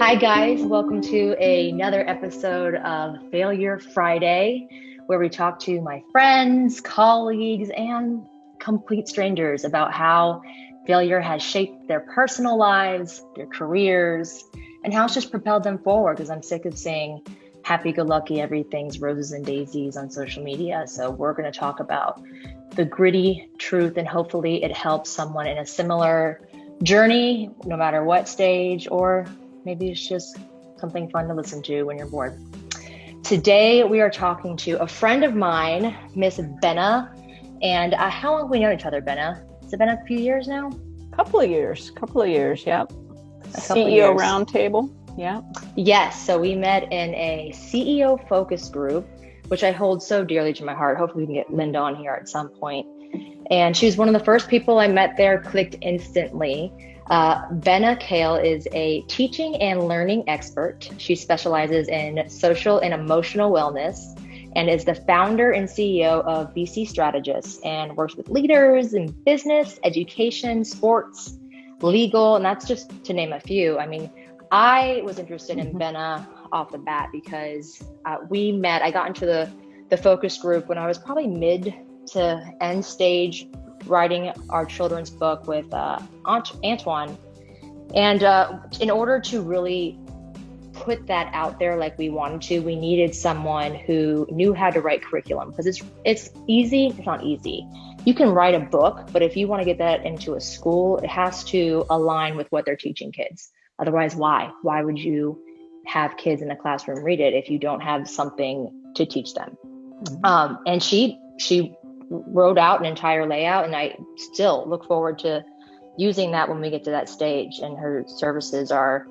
Hi, guys. Welcome to another episode of Failure Friday, where we talk to my friends, colleagues, and complete strangers about how failure has shaped their personal lives, their careers, and how it's just propelled them forward. Because I'm sick of seeing happy-go-lucky, everything's roses and daisies on social media. So we're going to talk about the gritty truth, and hopefully it helps someone in a similar journey, no matter what stage, or maybe it's just something fun to listen to when you're bored. Today, we are talking to a friend of mine, Miss Benna. And how long have we known each other, Benna? Has it been a few years now? Couple of years, yep. CEO roundtable, yeah. Yes, so we met in a CEO focus group, which I hold so dearly to my heart. Hopefully we can get Linda on here at some point. And she was one of the first people I met there, clicked instantly. Benna Cail is a teaching and learning expert. She specializes in social and emotional wellness and is the founder and CEO of Strategist and works with leaders in business, education, sports, legal, and that's just to name a few. I mean, I was interested in Benna off the bat because we met. I got into the focus group when I was probably mid to end stage writing our children's book with Antoine. And in order to really put that out there like we wanted to, we needed someone who knew how to write curriculum, because it's easy. It's not easy. You can write a book, but if you want to get that into a school, it has to align with what they're teaching kids. Otherwise, why? Why would you have kids in the classroom read it if you don't have something to teach them? Mm-hmm. And she wrote out an entire layout, and I still look forward to using that when we get to that stage. And her services are,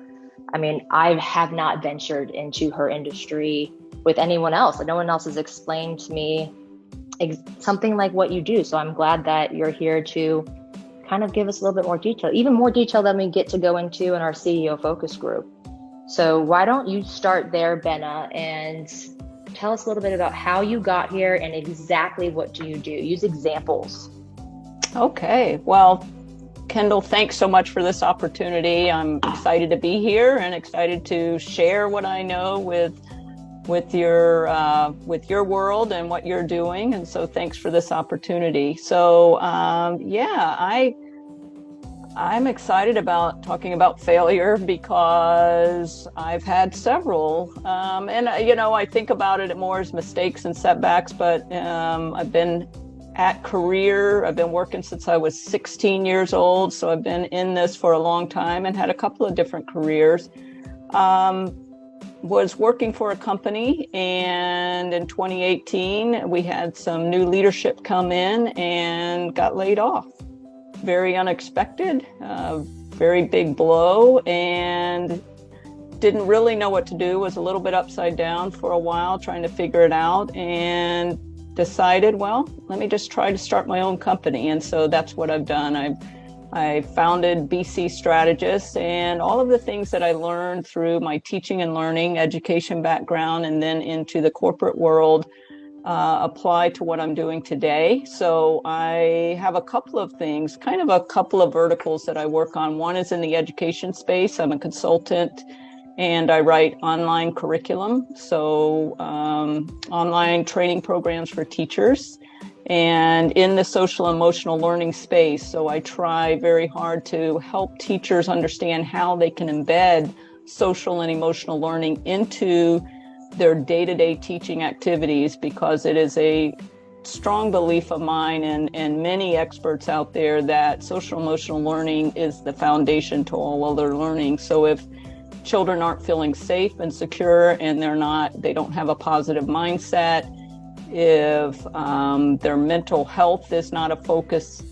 I mean, I have not ventured into her industry with anyone else. No one else has explained to me something like what you do. So I'm glad that you're here to kind of give us a little bit more detail, even more detail than we get to go into in our CEO focus group. So why don't you start there, Benna, and tell us a little bit about how you got here and exactly what do you do? Use examples. Okay. Well, Kendall, thanks so much for this opportunity. I'm excited to be here and excited to share what I know with your world and what you're doing. And so thanks for this opportunity. So I'm excited about talking about failure because I've had several. And I think about it more as mistakes and setbacks, but I've been I've been working since I was 16 years old. So I've been in this for a long time and had a couple of different careers. Was working for a company, and in 2018, we had some new leadership come in and got laid off. Very unexpected, very big blow, and didn't really know what to do. Was a little bit upside down for a while, trying to figure it out, and decided, well, let me just try to start my own company. And so that's what I've done. I founded BC Strategist, and all of the things that I learned through my teaching and learning education background and then into the corporate world apply to what I'm doing today. So I have a couple of things, kind of a couple of verticals that I work on. One is in the education space. I'm a consultant and I write online curriculum. So online training programs for teachers, and in the social emotional learning space. So I try very hard to help teachers understand how they can embed social and emotional learning into their day-to-day teaching activities, because it is a strong belief of mine and many experts out there that social emotional learning is the foundation to all other learning. So if children aren't feeling safe and secure and they don't have a positive mindset, if their mental health is not a focus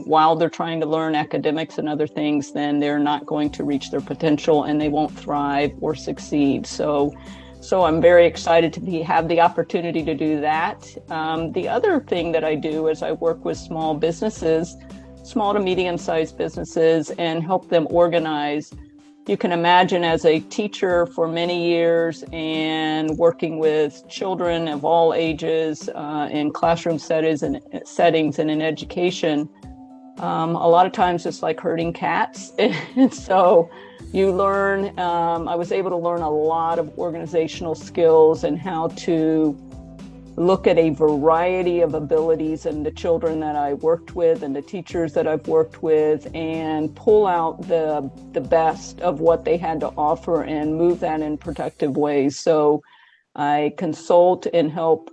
while they're trying to learn academics and other things, then they're not going to reach their potential and they won't thrive or succeed. So I'm very excited to have the opportunity to do that. The other thing that I do is I work with small to medium-sized businesses, and help them organize. You can imagine, as a teacher for many years and working with children of all ages in classroom settings and in education, A lot of times it's like herding cats. And so you learn, I was able to learn a lot of organizational skills and how to look at a variety of abilities in the children that I worked with and the teachers that I've worked with, and pull out the best of what they had to offer and move that in productive ways. So I consult and help,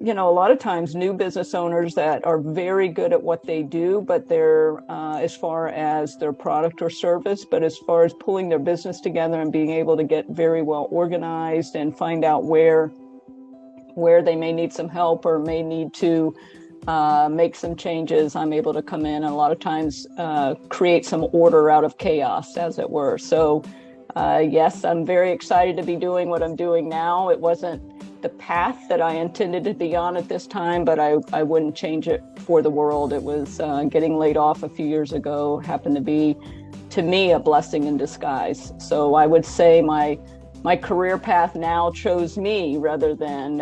a lot of times new business owners that are very good at what they do, but they're as far as their product or service, but as far as pulling their business together and being able to get very well organized and find out where they may need some help or may need to make some changes, I'm able to come in and a lot of times create some order out of chaos, as it were. So yes, I'm very excited to be doing what I'm doing now. It wasn't the path that I intended to be on at this time, but I wouldn't change it for the world. It was getting laid off a few years ago, happened to be, to me, a blessing in disguise. So I would say my career path now chose me rather than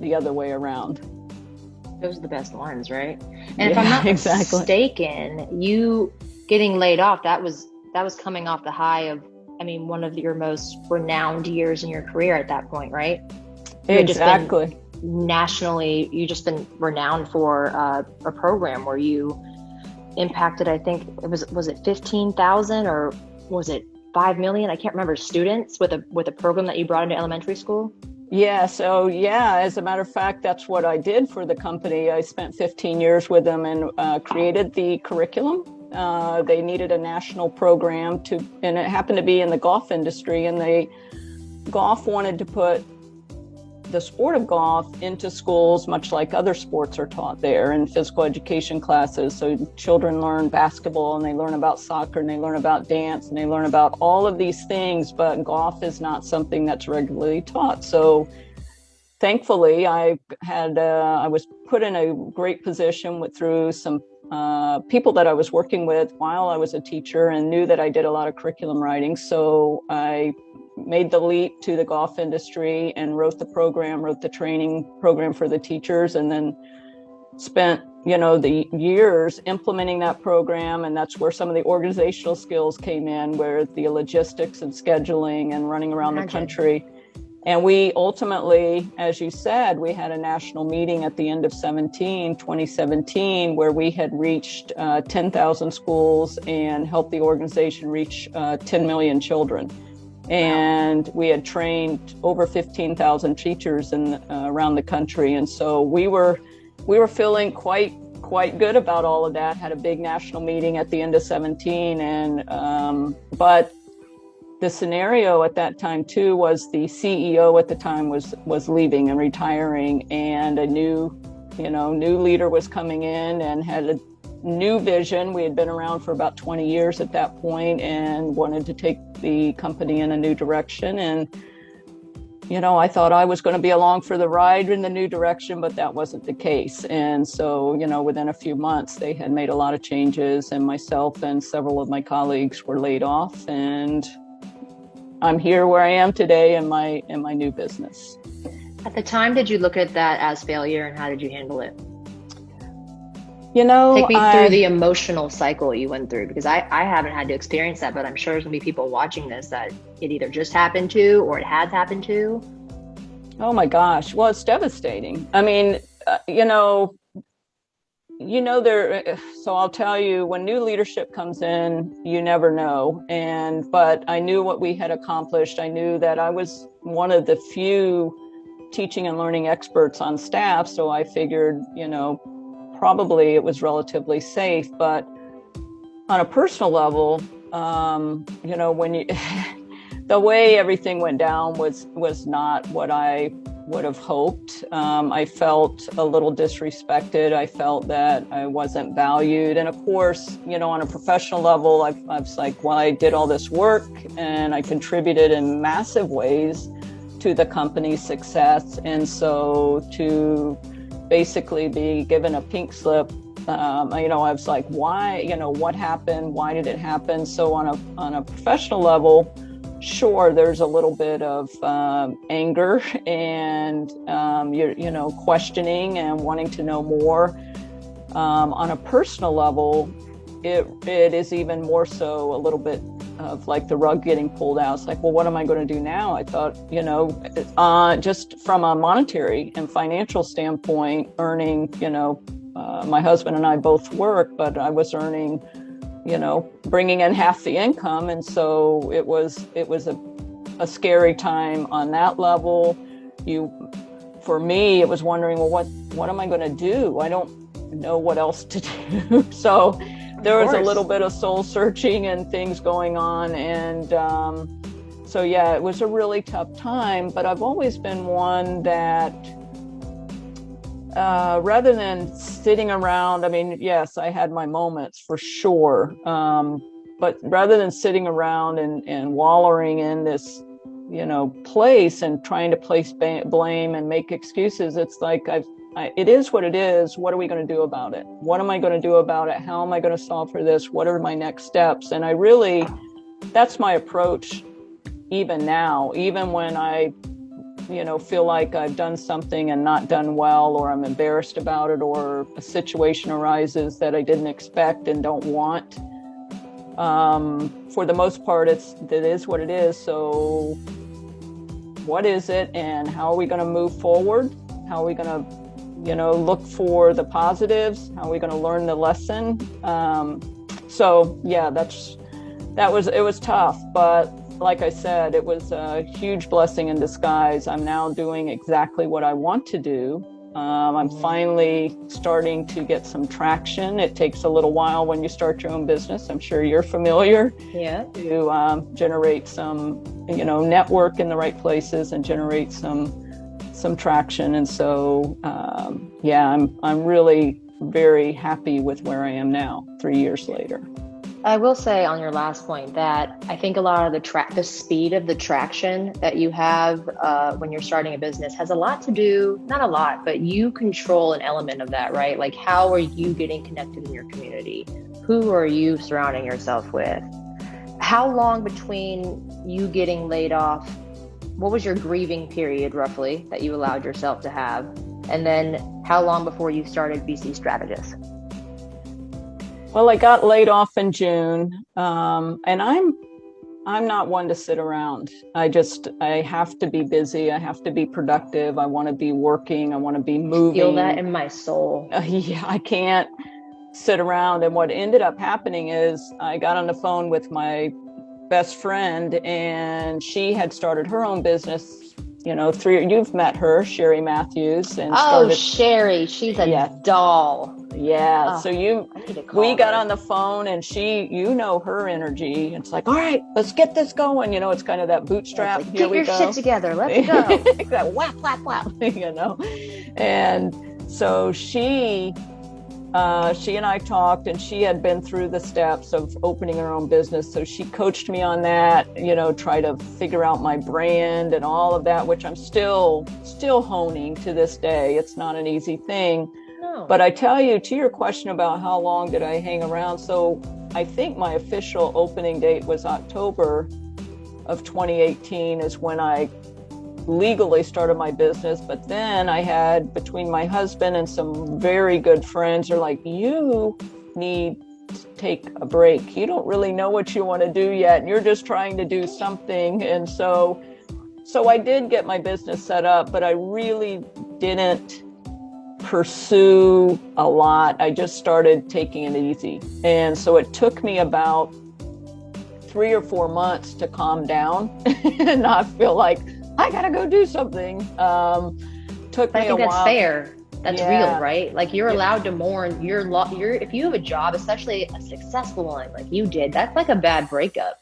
the other way around. Those are the best ones, right? And if I'm not exactly. mistaken, you getting laid off, that was coming off the high of, one of your most renowned years in your career at that point, right? Exactly. Nationally, you just been renowned for a program where you impacted, I think was it 15,000 or was it 5 million? I can't remember, students with a program that you brought into elementary school. Yeah. So as a matter of fact, that's what I did for the company. I spent 15 years with them and created the curriculum. They needed a national program and it happened to be in the golf industry, and golf wanted to put the sport of golf into schools, much like other sports are taught there in physical education classes. So children learn basketball and they learn about soccer and they learn about dance and they learn about all of these things, but golf is not something that's regularly taught. So thankfully I was put in a great position through some people that I was working with while I was a teacher and knew that I did a lot of curriculum writing. So I made the leap to the golf industry and wrote the training program for the teachers, and then spent, the years implementing that program. And that's where some of the organizational skills came in, where the logistics and scheduling and running around the country. And we ultimately, as you said, we had a national meeting at the end of 2017, where we had reached 10,000 schools and helped the organization reach 10 million children. And we had trained over 15,000 teachers around the country. And so we were feeling quite good about all of that. Had a big national meeting at the end of 17. But the scenario at that time too was the CEO at the time was leaving and retiring, and a new leader was coming in and had a new vision. We had been around for about 20 years at that point and wanted to take the company in a new direction. And, I thought I was going to be along for the ride in the new direction, but that wasn't the case. And so, within a few months, they had made a lot of changes, and myself and several of my colleagues were laid off. And I'm here where I am today in my new business. At the time, did you look at that as failure, and how did you handle it? Take me through the emotional cycle you went through, because I haven't had to experience that, but I'm sure there's gonna be people watching this that it either just happened to or it has happened to. Oh my gosh. Well, it's devastating. So I'll tell you, when new leadership comes in, you never know. But I knew what we had accomplished. I knew that I was one of the few teaching and learning experts on staff. So I figured, probably it was relatively safe. But on a personal level, when you, the way everything went down was not what I would have hoped. I felt a little disrespected. I felt that I wasn't valued. And of course, on a professional level, I was like, well, I did all this work and I contributed in massive ways to the company's success. And so to basically be given a pink slip, I was like, why, what happened? Why did it happen? So on a professional level, sure, there's a little bit of anger and questioning and wanting to know more. On a personal level, it is even more so a little bit of like the rug getting pulled out. It's like, well, what am I going to do now? I thought, just from a monetary and financial standpoint, earning, my husband and I both work, but I was earning, bringing in half the income. And so it was a scary time on that level. For me, it was wondering, well, what am I going to do? I don't know what else to do. So there was a little bit of soul searching and things going on. And so, yeah, it was a really tough time. But I've always been one that rather than sitting around, I mean, yes, I had my moments for sure. But rather than sitting around and wallowing in this, place and trying to place blame and make excuses, it's like it is what it is. What are we going to do about it? What am I going to do about it? How am I going to solve for this? What are my next steps? And that's my approach even now, even when I, feel like I've done something and not done well, or I'm embarrassed about it, or a situation arises that I didn't expect and don't want. For the most part, it is what it is. So what is it, and how are we going to move forward? How are we going to, look for the positives? How are we going to learn the lesson? So yeah, it was tough, but like I said, it was a huge blessing in disguise. I'm now doing exactly what I want to do. I'm finally starting to get some traction. It takes a little while when you start your own business. I'm sure you're familiar. Yeah. To generate some, network in the right places and generate some traction. And so, I'm really very happy with where I am now, 3 years later. I will say on your last point that I think a lot of the speed of the traction that you have when you're starting a business has a lot to do, not a lot, but you control an element of that, right? Like, how are you getting connected in your community? Who are you surrounding yourself with? How long between you getting laid off? What was your grieving period roughly that you allowed yourself to have? And then how long before you started BC Strategist? Well, I got laid off in June, and I'm not one to sit around. I have to be busy. I have to be productive. I want to be working. I want to be moving. I feel that in my soul. Yeah, I can't sit around. And what ended up happening is I got on the phone with my best friend, and she had started her own business. You've met her, Sherry Matthews. And Sherry, she's a doll. Yeah. So we got on the phone, and she, her energy. It's like, all right, let's get this going. It's kind of that bootstrap. Like, get your shit together. Let's go. That whap, whap, whap, And so she and I talked, and she had been through the steps of opening her own business. So she coached me on that, try to figure out my brand and all of that, which I'm still honing to this day. It's not an easy thing. No. But I tell you, to your question about how long did I hang around? So I think my official opening date was October of 2018 is when I legally started my business. But then I had, between my husband and some very good friends, are like, you need to take a break. You don't really know what you want to do yet, and you're just trying to do something. And so I did get my business set up, but I really didn't pursue a lot. I just started taking it easy. And so it took me about 3 or 4 months to calm down and not feel like I gotta go do something. Took me a while. I think that's fair. That's real, right? Like, you're allowed to mourn. If you have a job, especially a successful one like you did, that's like a bad breakup.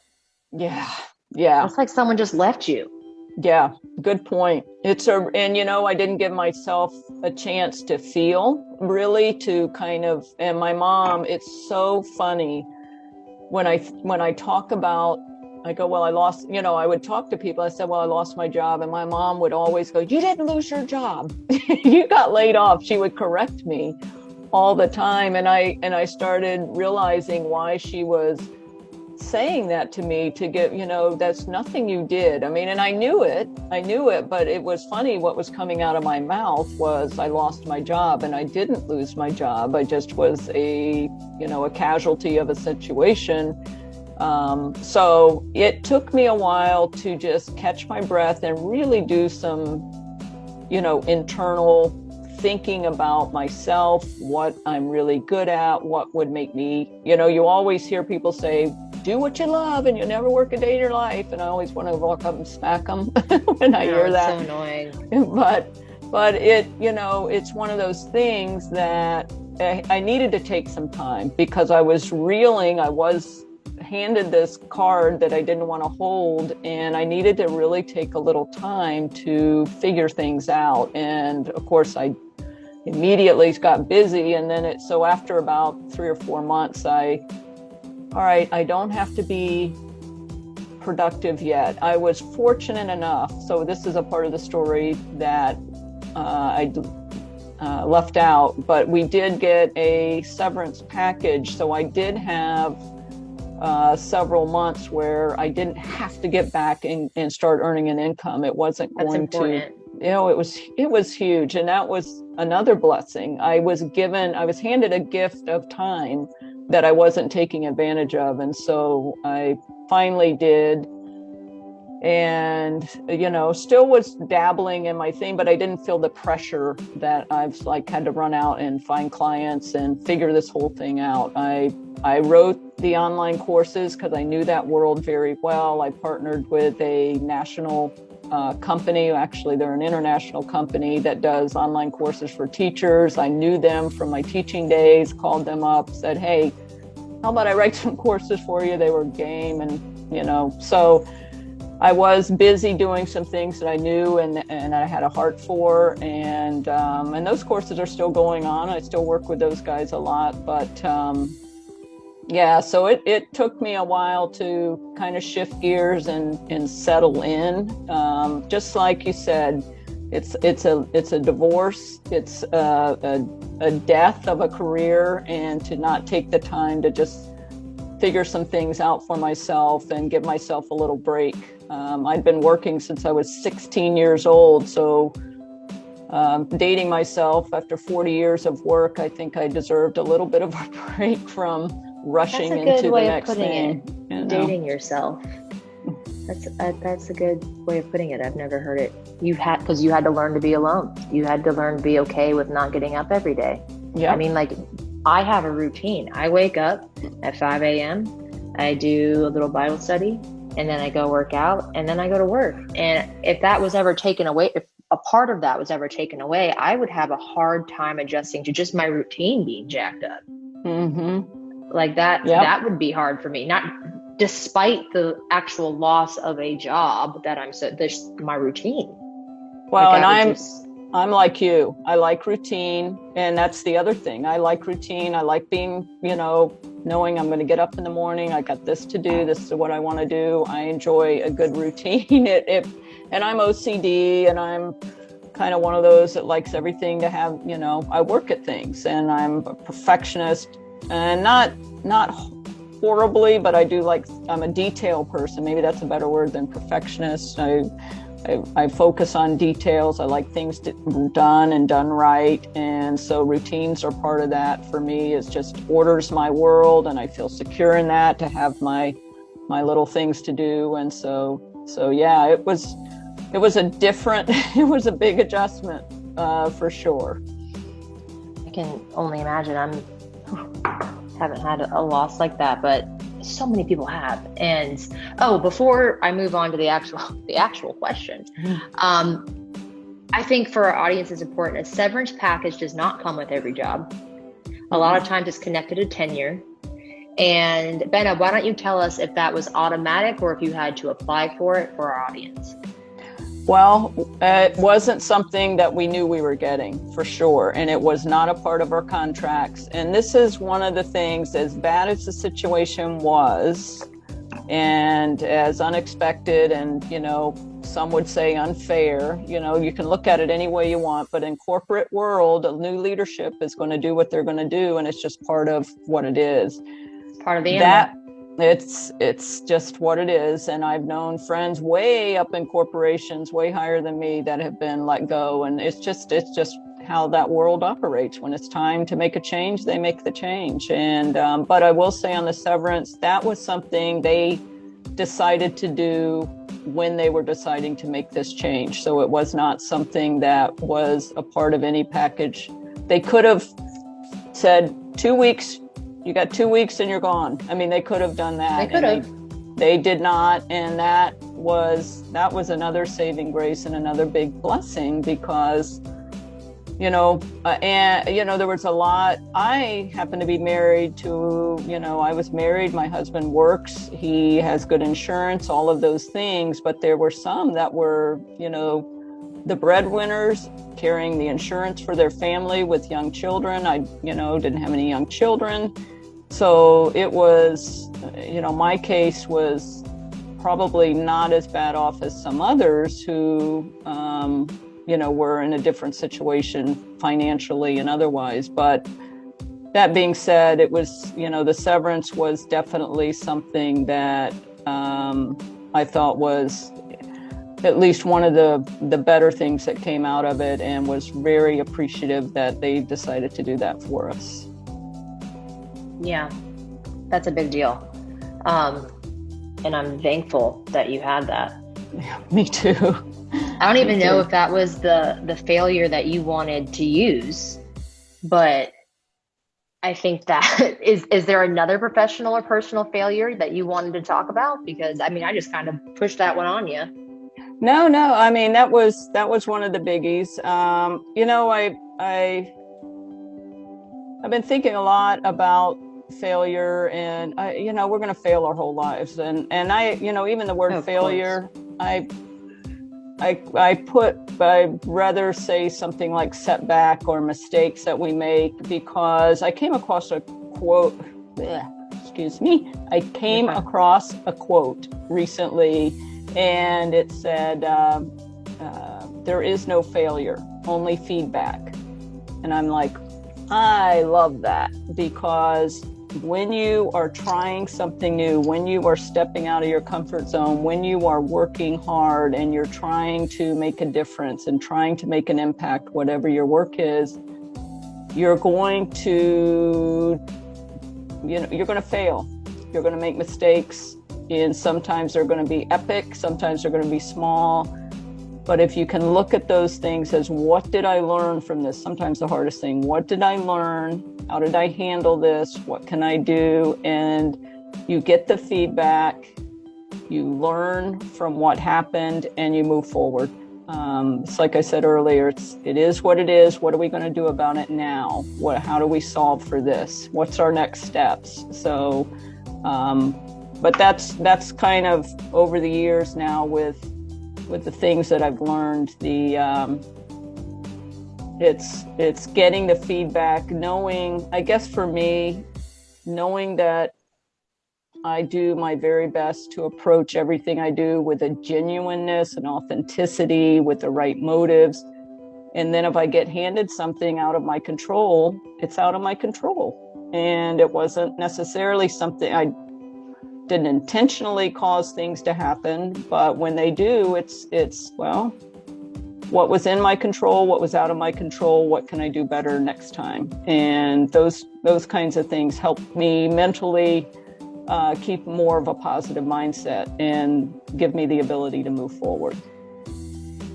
Yeah. It's like someone just left you. Yeah, good point. I didn't give myself a chance to feel, really, to kind of. And my mom, it's so funny when I talk about. I go, well, I lost, I would talk to people. I said, well, I lost my job. And my mom would always go, you didn't lose your job. You got laid off. She would correct me all the time. And I started realizing why she was saying that to me to get, that's nothing you did. I mean, and I knew it, but it was funny. What was coming out of my mouth was I lost my job, and I didn't lose my job. I just was a casualty of a situation. So it took me a while to just catch my breath and really do some, internal thinking about myself, what I'm really good at, what would make me, you always hear people say, do what you love and you'll never work a day in your life. And I always want to walk up and smack them when I hear that. It's so annoying. But it, it's one of those things that I needed to take some time, because I was reeling. I was handed this card that I didn't want to hold, and I needed to really take a little time to figure things out. And of course, I immediately got busy. And then so after about 3 or 4 months, all right, I don't have to be productive yet. I was fortunate enough. So this is a part of the story that I left out, but we did get a severance package. So I did have several months where I didn't have to get back and start earning an income. It wasn't going to, it was huge. And that was another blessing. I was handed a gift of time that I wasn't taking advantage of. And so I finally did, and, still was dabbling in my thing, but I didn't feel the pressure that I've had to run out and find clients and figure this whole thing out. I wrote the online courses because I knew that world very well. I partnered with a national company. Actually, they're an international company that does online courses for teachers. I knew them from my teaching days, called them up, said, hey, how about I write some courses for you? They were game. And, so I was busy doing some things that I knew and I had a heart for. And those courses are still going on. I still work with those guys a lot, but so it took me a while to kind of shift gears and settle in. Just like you said, it's a divorce. It's a death of a career, and to not take the time to just figure some things out for myself and give myself a little break. I'd been working since I was 16 years old. So dating myself after 40 years of work, I think I deserved a little bit of a break from rushing into the next thing. Dating yourself. That's a good way of putting it. I've never heard it. Because you had to learn to be alone. You had to learn to be okay with not getting up every day. Yeah. I mean, I have a routine. I wake up at 5 a.m. I do a little Bible study, and then I go work out, and then I go to work. And if that was ever taken away, if a part of that was ever taken away, I would have a hard time adjusting to just my routine being jacked up. Mm-hmm. That would be hard for me. Not despite the actual loss of a job that my routing. Well, and I'm like you. I like routine, and that's the other thing. I like routine. I like being, knowing I'm going to get up in the morning. I got this to do. This is what I want to do. I enjoy a good routine. And I'm OCD, and I'm kind of one of those that likes everything to have, I work at things, and I'm a perfectionist, and not horribly, but I'm a detail person. Maybe that's a better word than perfectionist. I focus on details. I like things done and done right. And so routines are part of that for me. It just orders my world, and I feel secure in that, to have my little things to do. And so yeah, it was it was a big adjustment for sure. I can only imagine. Haven't had a loss like that, but so many people have. And before I move on to the actual question, I think for our audience it's important. A severance package does not come with every job. A lot of times it's connected to tenure. And Benna, why don't you tell us if that was automatic or if you had to apply for it for our audience? Well, it wasn't something that we knew we were getting, for sure. And it was not a part of our contracts. And this is one of the things, as bad as the situation was, and as unexpected and, some would say unfair, you can look at it any way you want, but in corporate world, a new leadership is going to do what they're going to do. And it's just part of what it is. Part of the animal. It's just what it is. And I've known friends way up in corporations, way higher than me, that have been let go. And it's just how that world operates. When it's time to make a change, they make the change. And but I will say, on the severance, that was something they decided to do when they were deciding to make this change. So it was not something that was a part of any package. They could have said 2 weeks, you got 2 weeks and you're gone. I mean, they could have done that. They could have. They did not. And that was another saving grace and another big blessing, because there was a lot. I happen to be married to, I was married, my husband works, he has good insurance, all of those things. But there were some that were, the breadwinners, carrying the insurance for their family with young children. I, didn't have any young children. So it was, my case was probably not as bad off as some others who, were in a different situation financially and otherwise. But that being said, it was, the severance was definitely something that I thought was at least one of the better things that came out of it, and was very appreciative that they decided to do that for us. Yeah, that's a big deal. And I'm thankful that you had that. Yeah, me too. I don't even know if that was the failure that you wanted to use, but I think that is there another professional or personal failure that you wanted to talk about? Because I just kind of pushed that one on you. No. I mean, that was one of the biggies. I've been thinking a lot about failure, and we're going to fail our whole lives, and I, even the word failure, I'd rather say something like setback or mistakes that we make, because I came across a quote. I came across a quote recently, and it said, "There is no failure, only feedback." And I'm like, I love that, because when you are trying something new, when you are stepping out of your comfort zone, when you are working hard and you're trying to make a difference and trying to make an impact, whatever your work is, you're going to fail. You're going to make mistakes, and sometimes they're going to be epic, sometimes they're going to be small. But if you can look at those things as, what did I learn from this? Sometimes the hardest thing, what did I learn? How did I handle this? What can I do? And you get the feedback, you learn from what happened, and you move forward. It's like I said earlier, it is what it is. What are we going to do about it now? How do we solve for this? What's our next steps? So, but that's kind of over the years now with the things that I've learned, it's getting the feedback, knowing, I guess for me, knowing that I do my very best to approach everything I do with a genuineness and authenticity, with the right motives. And then if I get handed something out of my control, it's out of my control. And it wasn't necessarily something I didn't intentionally cause things to happen, but when they do, it's what was in my control, what was out of my control, what can I do better next time? And those kinds of things help me mentally keep more of a positive mindset and give me the ability to move forward.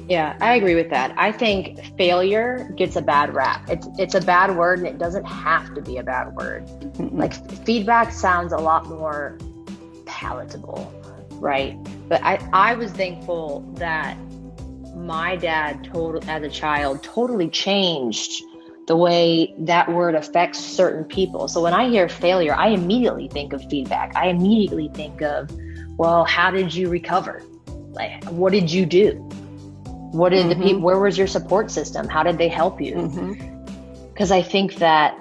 Yeah, I agree with that. I think failure gets a bad rap. It's a bad word, and it doesn't have to be a bad word. Mm-hmm. Like, feedback sounds a lot more palatable, right? But I was thankful that my dad as a child totally changed the way that word affects certain people. So when I hear failure, I immediately think of feedback. I immediately think of, well, how did you recover? Like, what did you do? What did the people, where was your support system? How did they help you? Because I think that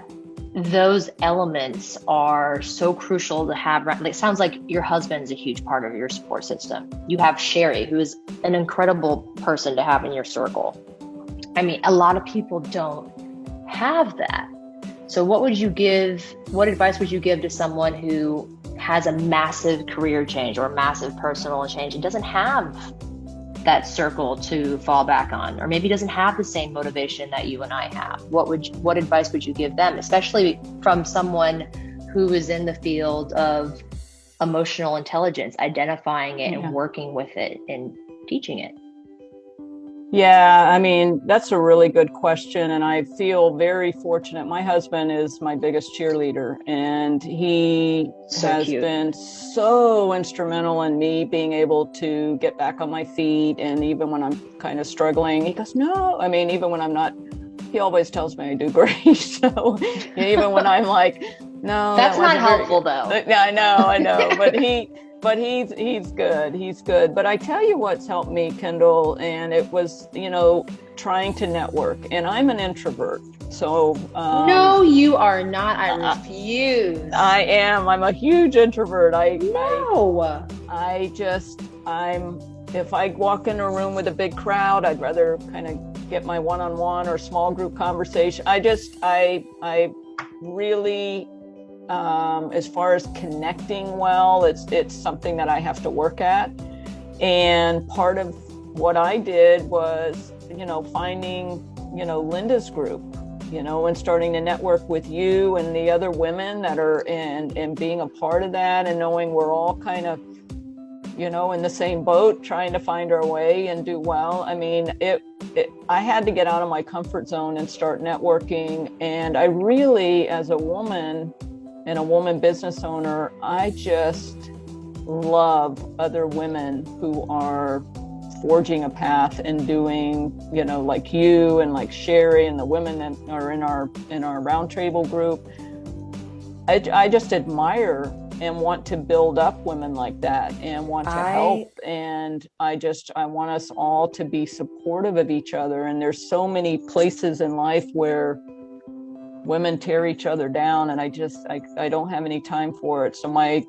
those elements are so crucial to have. It sounds like your husband's a huge part of your support system. You have Sherry, who is an incredible person to have in your circle. I mean, a lot of people don't have that. So what advice would you give to someone who has a massive career change or massive personal change and doesn't have that circle to fall back on, or maybe doesn't have the same motivation that you and I have, what advice would you give them, especially from someone who is in the field of emotional intelligence, identifying it and working with it and teaching it? Yeah, I mean, that's a really good question. And I feel very fortunate. My husband is my biggest cheerleader, and he has been so instrumental in me being able to get back on my feet. And even when I'm kind of struggling, he goes, no, I mean, even when I'm not, he always tells me I do great. So even when I'm like, no, that's not helpful though. Yeah, I know. But he's good. He's good. But I tell you what's helped me, Kendall, and it was, trying to network. And I'm an introvert. So no, you are not. I refuse. I am. I'm a huge introvert. If I walk in a room with a big crowd, I'd rather kind of get my one-on-one or small group conversation. I really, as far as connecting well, it's something that I have to work at. And part of what I did was, finding, Linda's group, and starting to network with you and the other women that are and being a part of that, and knowing we're all kind of, in the same boat, trying to find our way and do well. I mean, I had to get out of my comfort zone and start networking. And I really, as a woman and a woman business owner, I just love other women who are forging a path and doing, like you and like Sherry and the women that are in our roundtable group. I just admire and want to build up women like that and want to help. And I want us all to be supportive of each other. And there's so many places in life where women tear each other down, and I don't have any time for it. So my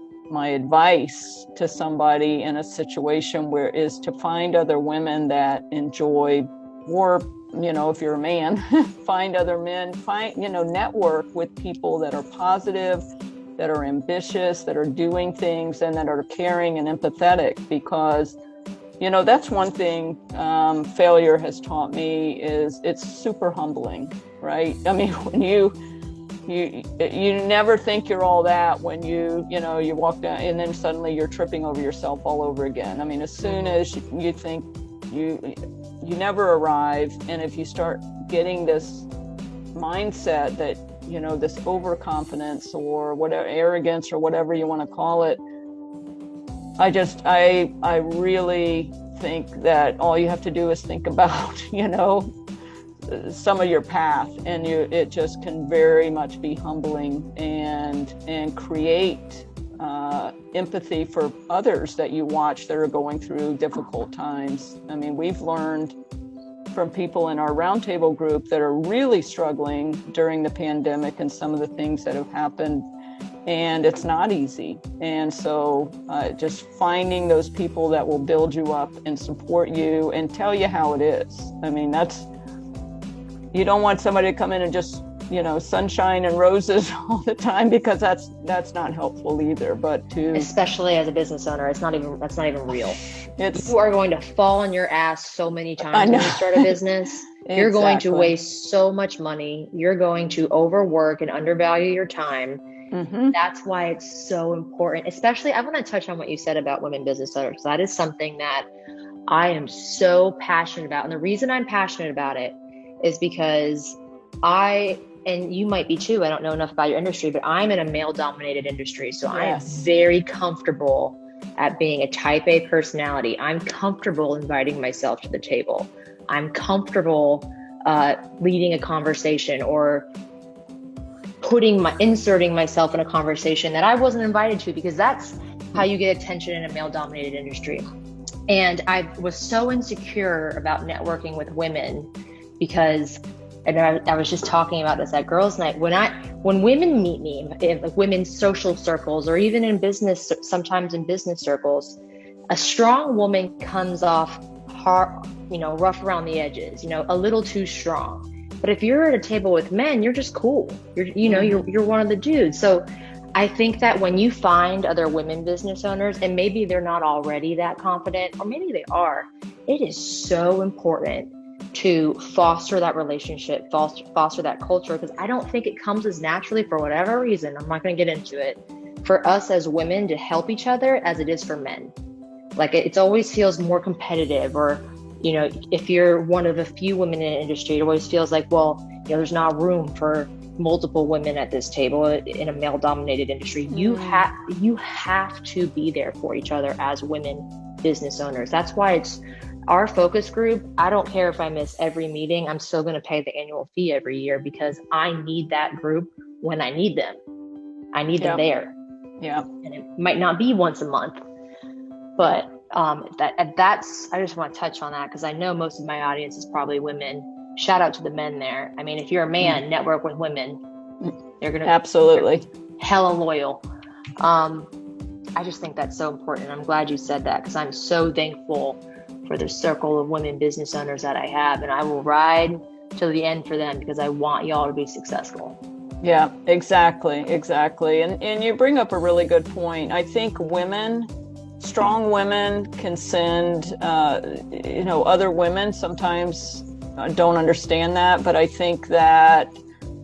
advice to somebody in a situation where is to find other women that enjoy, or, if you're a man, find other men, network with people that are positive, that are ambitious, that are doing things, and that are caring and empathetic. Because, that's one thing failure has taught me, is it's super humbling, right? I mean, when you never think you're all that when you walk down, and then suddenly you're tripping over yourself all over again. I mean, as soon as you think you never arrive, and if you start getting this mindset that, this overconfidence or whatever, arrogance or whatever you want to call it, I really think that all you have to do is think about, some of your path, and it just can very much be humbling and create empathy for others that you watch that are going through difficult times. I mean, we've learned from people in our roundtable group that are really struggling during the pandemic and some of the things that have happened, and it's not easy. And so just finding those people that will build you up and support you and tell you how it is. I mean, you don't want somebody to come in and just, sunshine and roses all the time, because that's not helpful either. But especially as a business owner, that's not even real. You are going to fall on your ass so many times when you start a business. You're going to waste so much money. You're going to overwork and undervalue your time. Mm-hmm. That's why it's so important. Especially, I want to touch on what you said about women business owners. That is something that I am so passionate about. And the reason I'm passionate about it is because and you might be too, I don't know enough about your industry, but I'm in a male-dominated industry. So I am very comfortable at being a type A personality. I'm comfortable inviting myself to the table. I'm comfortable leading a conversation or inserting myself in a conversation that I wasn't invited to, because that's how you get attention in a male-dominated industry. And I was so insecure about networking with women because, and I was just talking about this at girls' night, when women meet me in women's social circles, or even in business, sometimes in business circles, a strong woman comes off hard, rough around the edges, a little too strong. But if you're at a table with men, you're just cool. You're one of the dudes. So I think that when you find other women business owners, and maybe they're not already that confident, or maybe they are, it is so important to foster that relationship, foster that culture, because I don't think it comes as naturally for whatever reason. I'm not going to get into it. For us as women to help each other as it is for men. Like it always feels more competitive, or, you know, if you're one of a few women in an industry, it always feels like, well, you know, there's not room for multiple women at this table in a male-dominated industry. You have to be there for each other as women business owners. That's why it's our focus group. I don't care if I miss every meeting. I'm still going to pay the annual fee every year because I need that group when I need them. I need them there. Yeah. And it might not be once a month, but that's, I just want to touch on that because I know most of my audience is probably women. Shout out to the men there. I mean, if you're a man, network with women. They're going to absolutely hella loyal. I just think that's so important. I'm glad you said that because I'm so thankful for the circle of women business owners that I have, and I will ride till the end for them because I want y'all to be successful. Yeah, exactly. And you bring up a really good point. I think strong women can send, other women sometimes don't understand that, but I think that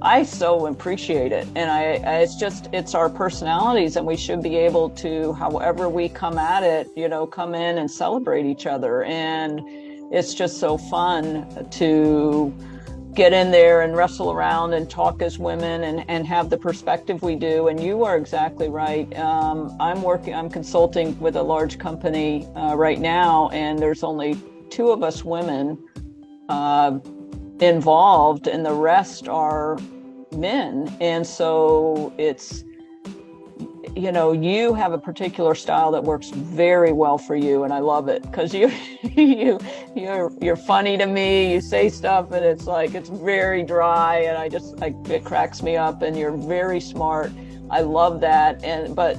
I so appreciate it. And it's our personalities, and we should be able to, however we come at it, come in and celebrate each other. And it's just so fun to get in there and wrestle around and talk as women and have the perspective we do. And you are exactly right. I'm consulting with a large company right now, and there's only 2 of us women involved, and the rest are men. And so it's, you have a particular style that works very well for you, and I love it because you're funny to me. You say stuff and it's like it's very dry, and it cracks me up. And you're very smart. I love that. But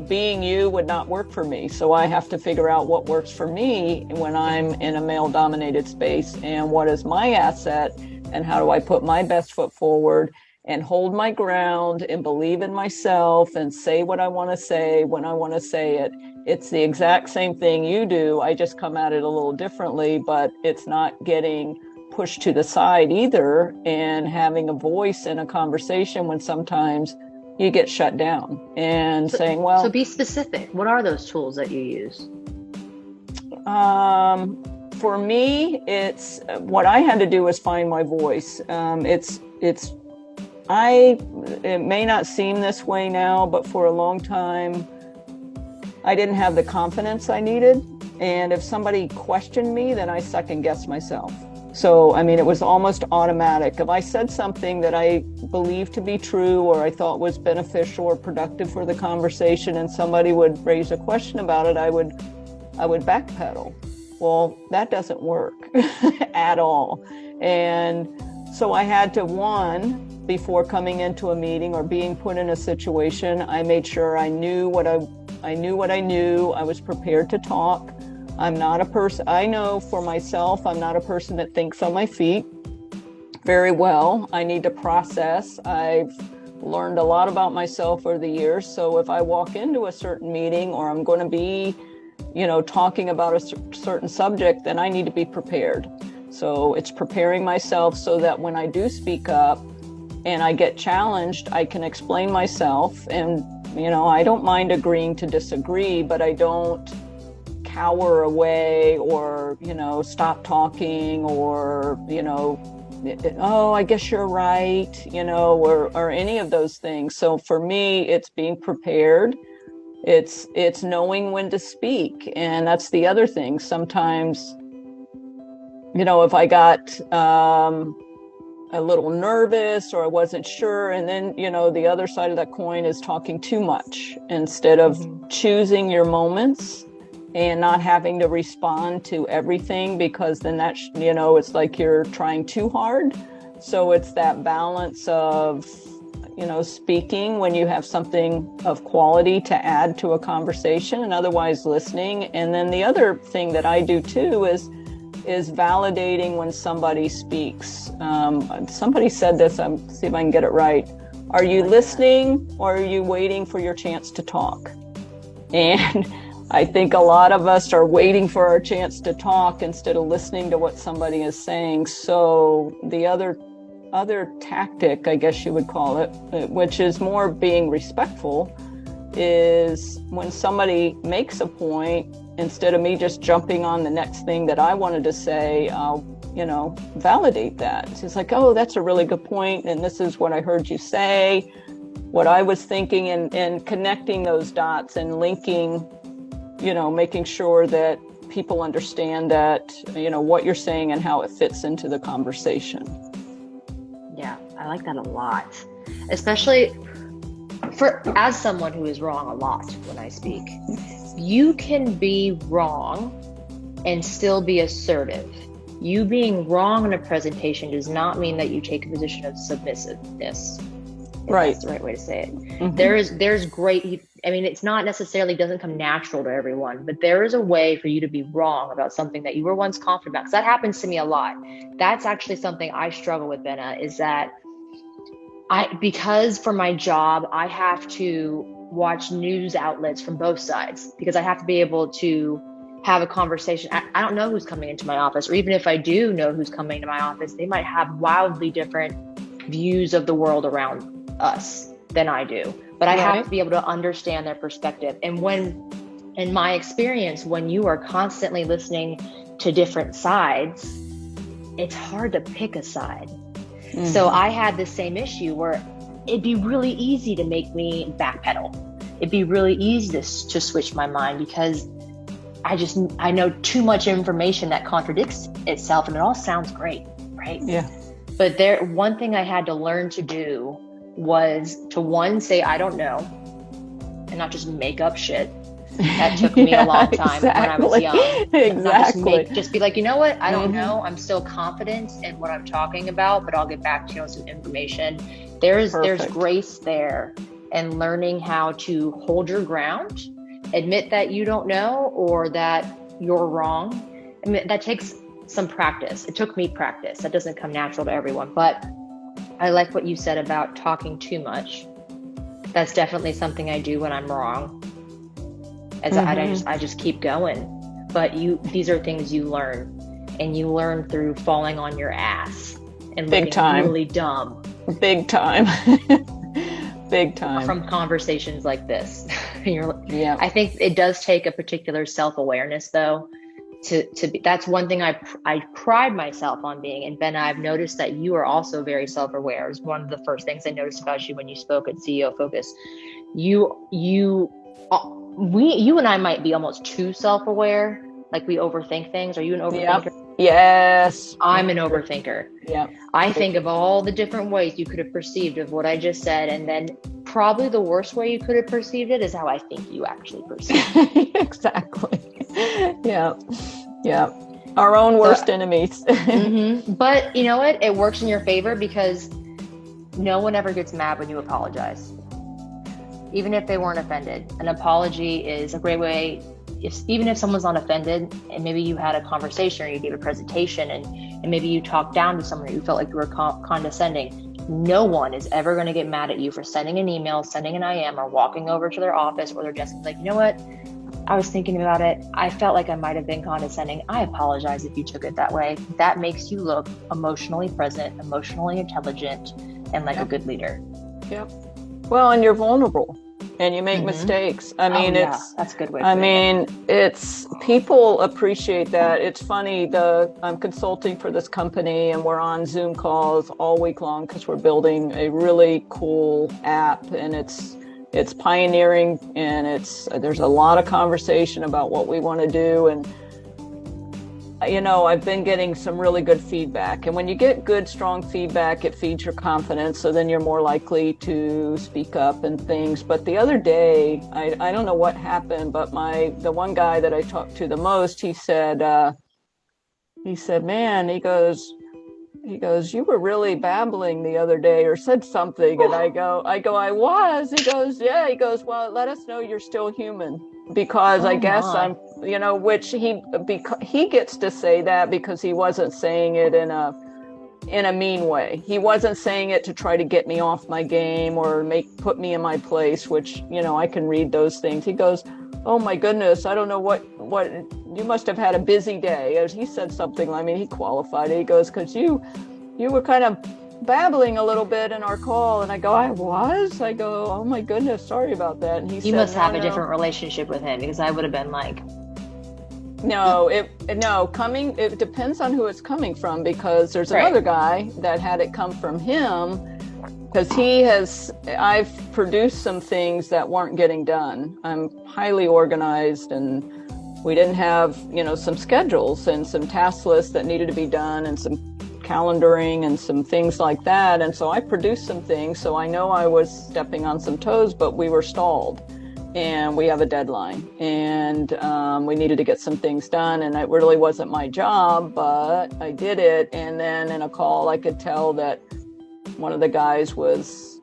being you would not work for me, so I have to figure out what works for me when I'm in a male-dominated space, and what is my asset, and how do I put my best foot forward and hold my ground and believe in myself and say what I want to say when I want to say it. It's the exact same thing you do. I just come at it a little differently, but it's not getting pushed to the side either, and having a voice in a conversation when sometimes you get shut down and saying, well. So be specific. What are those tools that you use? For me, it's what I had to do was find my voice. It may not seem this way now, but for a long time, I didn't have the confidence I needed. And if somebody questioned me, then I second guessed myself. So, it was almost automatic. If I said something that I believed to be true, or I thought was beneficial or productive for the conversation, and somebody would raise a question about it, I would backpedal. Well, that doesn't work at all. And so I had to, before coming into a meeting or being put in a situation, I made sure I knew what I knew. I was prepared to talk. I'm not a person, I know for myself, I'm not a person that thinks on my feet very well. I need to process. I've learned a lot about myself over the years. So if I walk into a certain meeting, or I'm going to be, talking about a certain subject, then I need to be prepared. So it's preparing myself so that when I do speak up and I get challenged, I can explain myself. And, I don't mind agreeing to disagree, but I don't cower away or, stop talking, or, oh, I guess you're right, or any of those things. So for me, it's being prepared. It's knowing when to speak. And that's the other thing. Sometimes, if I got a little nervous or I wasn't sure, and then, the other side of that coin is talking too much instead of choosing your moments and not having to respond to everything, because then that, it's like you're trying too hard. So it's that balance of, speaking when you have something of quality to add to a conversation, and otherwise listening. And then the other thing that I do too is validating when somebody speaks. Somebody said this, see if I can get it right. Are you listening or are you waiting for your chance to talk? And I think a lot of us are waiting for our chance to talk instead of listening to what somebody is saying. So the other tactic, I guess you would call it, which is more being respectful, is when somebody makes a point, instead of me just jumping on the next thing that I wanted to say, I'll, validate that. It's like, oh, that's a really good point, and this is what I heard you say, what I was thinking, and connecting those dots and linking, making sure that people understand that, what you're saying and how it fits into the conversation. Yeah, I like that a lot, especially as someone who is wrong a lot when I speak. You can be wrong and still be assertive. You being wrong in a presentation does not mean that you take a position of submissiveness. Right. That's the right way to say it. Mm-hmm. There's great, it's not necessarily, doesn't come natural to everyone, but there is a way for you to be wrong about something that you were once confident about. Because that happens to me a lot. That's actually something I struggle with, Benna, is that because for my job, I have to watch news outlets from both sides, because I have to be able to have a conversation. I don't know who's coming into my office, or even if I do know who's coming to my office, they might have wildly different views of the world around us than I do. But I have to be able to understand their perspective. And in my experience, when you are constantly listening to different sides, it's hard to pick a side. Mm-hmm. So I had the same issue where it'd be really easy to make me backpedal. It'd be really easy to switch my mind, because I know too much information that contradicts itself, and it all sounds great, right? Yeah. But one thing I had to learn to do was to say I don't know, and not just make up shit. That took me a long time when I was young. Exactly. Just be like, you know what? I don't know. I'm still confident in what I'm talking about, but I'll get back to you on some information. There's grace there, and learning how to hold your ground, admit that you don't know or that you're wrong. That takes some practice. It took me practice. That doesn't come natural to everyone, but I like what you said about talking too much. That's definitely something I do when I'm wrong. I just keep going. But these are things you learn, and you learn through falling on your ass and looking really dumb. Big time. Big time. From conversations like this. I think it does take a particular self-awareness, though, to be. That's one thing I pride myself on being. And Benna, I've noticed that you are also very self-aware. It was one of the first things I noticed about you when you spoke at CEO Focus. You and I might be almost too self-aware, like we overthink things. Are you an overthinker? Yep. Yes. I'm an overthinker. Yeah. I think of all the different ways you could have perceived of what I just said, and then probably the worst way you could have perceived it is how I think you actually perceive it. Exactly. Yeah. Yeah. Our own worst enemies. Mm-hmm. But you know what? It works in your favor, because no one ever gets mad when you apologize. Even if they weren't offended. An apology is a great way, even if someone's not offended, and maybe you had a conversation or you gave a presentation and maybe you talked down to someone, or you felt like you were condescending. No one is ever going to get mad at you for sending an email, sending an IM, or walking over to their office or their desk and like, you know what? I was thinking about it. I felt like I might have been condescending. I apologize if you took it that way. That makes you look emotionally present, emotionally intelligent, and like a good leader. Yep. Well, and you're vulnerable, and you make mistakes. I mean, that's a good way. It's people appreciate that. It's funny. I'm consulting for this company, and we're on Zoom calls all week long because we're building a really cool app, and it's pioneering, and there's a lot of conversation about what we want to do. And I've been getting some really good feedback. And when you get good, strong feedback, it feeds your confidence. So then you're more likely to speak up and things. But the other day, I don't know what happened, but the one guy that I talked to the most, he said, man, he goes, you were really babbling the other day, or said something. And I go, I was. He goes, yeah. He goes, well, let us know you're still human. Because I guess I'm, which he gets to say that because he wasn't saying it in a in a mean way. He wasn't saying it to try to get me off my game or put me in my place, which, I can read those things. He goes, "Oh my goodness, I don't know what you must have had a busy day." As he said something, he qualified it. He goes, "Because you were kind of babbling a little bit in our call." And I go, "I was?" I go, "Oh my goodness, sorry about that." And he said, "You must have a different relationship with him," because I would have been like, it depends on who it's coming from, because there's another guy that had it come from him, because I've produced some things that weren't getting done. I'm highly organized, and we didn't have, some schedules and some task lists that needed to be done and some calendaring and some things like that. And so I produced some things. So I know I was stepping on some toes, but we were stalled. And we have a deadline, and we needed to get some things done, and it really wasn't my job, but I did it. And then in a call, I could tell that one of the guys was,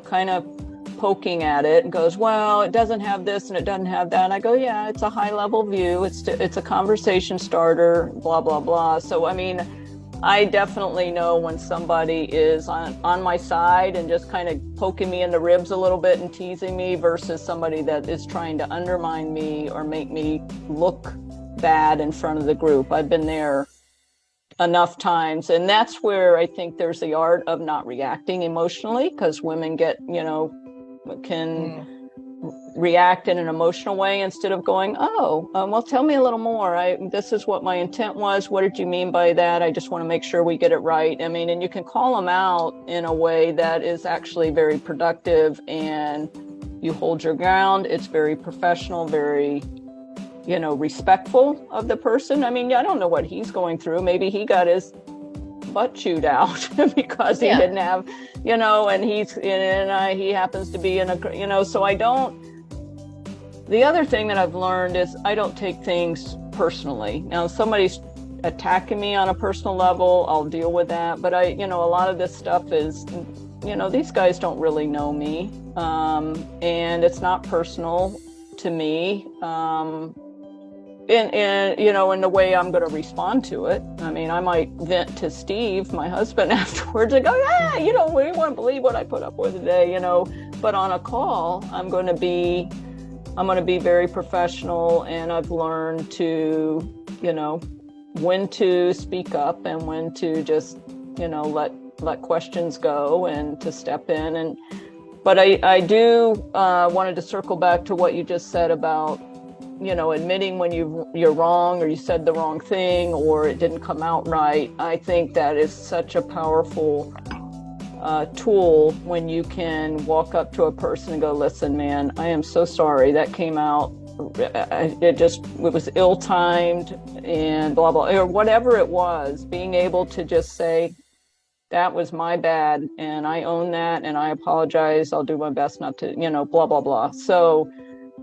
kind of poking at it and goes, "Well, it doesn't have this and it doesn't have that." And I go, "Yeah, it's a high level view. It's a conversation starter, blah, blah, blah." So, I definitely know when somebody is on my side and just kind of poking me in the ribs a little bit and teasing me, versus somebody that is trying to undermine me or make me look bad in front of the group. I've been there enough times. And that's where I think there's the art of not reacting emotionally, because women can react in an emotional way instead of going, well, tell me a little more. This is what my intent was. What did you mean by that? I just want to make sure we get it right. And you can call them out in a way that is actually very productive, and you hold your ground. It's very professional, very, respectful of the person. I don't know what he's going through. Maybe he got his butt chewed out because he didn't have, and he happens to be in a, so I don't. The other thing that I've learned is I don't take things personally. Now, if somebody's attacking me on a personal level, I'll deal with that. But a lot of this stuff is, these guys don't really know me, and it's not personal to me. In the way I'm going to respond to it. I might vent to Steve, my husband, afterwards. I go, "Yeah, we won't believe what I put up with today, But on a call, I'm going to be very professional, and I've learned to, when to speak up and when to just, let questions go and to step in. But I do wanted to circle back to what you just said about, admitting when you're wrong, or you said the wrong thing, or it didn't come out right. I think that is such a powerful tool when you can walk up to a person and go, "Listen, man, I am so sorry that came out. It was ill-timed," and blah, blah, or whatever it was. Being able to just say, "That was my bad, and I own that, and I apologize. I'll do my best not to, blah, blah, blah." So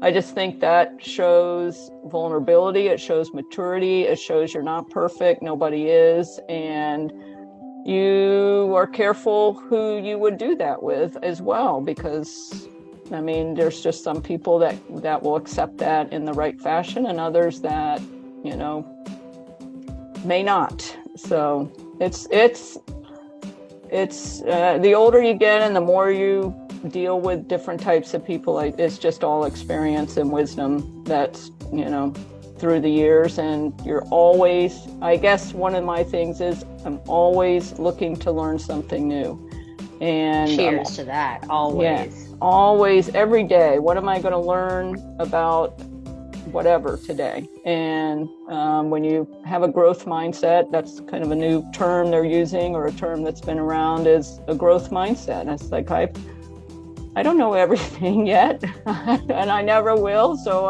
I just think that shows vulnerability. It shows maturity. It shows you're not perfect. Nobody is. And you are careful who you would do that with as well, because there's just some people that will accept that in the right fashion, and others that, may not. So it's the older you get and the more you deal with different types of people, it's just all experience and wisdom that's, through the years. And you're always, I guess one of my things is I'm always looking to learn something new. And cheers to that. Always. Yeah, always, every day. What am I going to learn about whatever today? And when you have a growth mindset, that's kind of a new term they're using, or a term that's been around, is a growth mindset. And it's like, I don't know everything yet, and I never will. So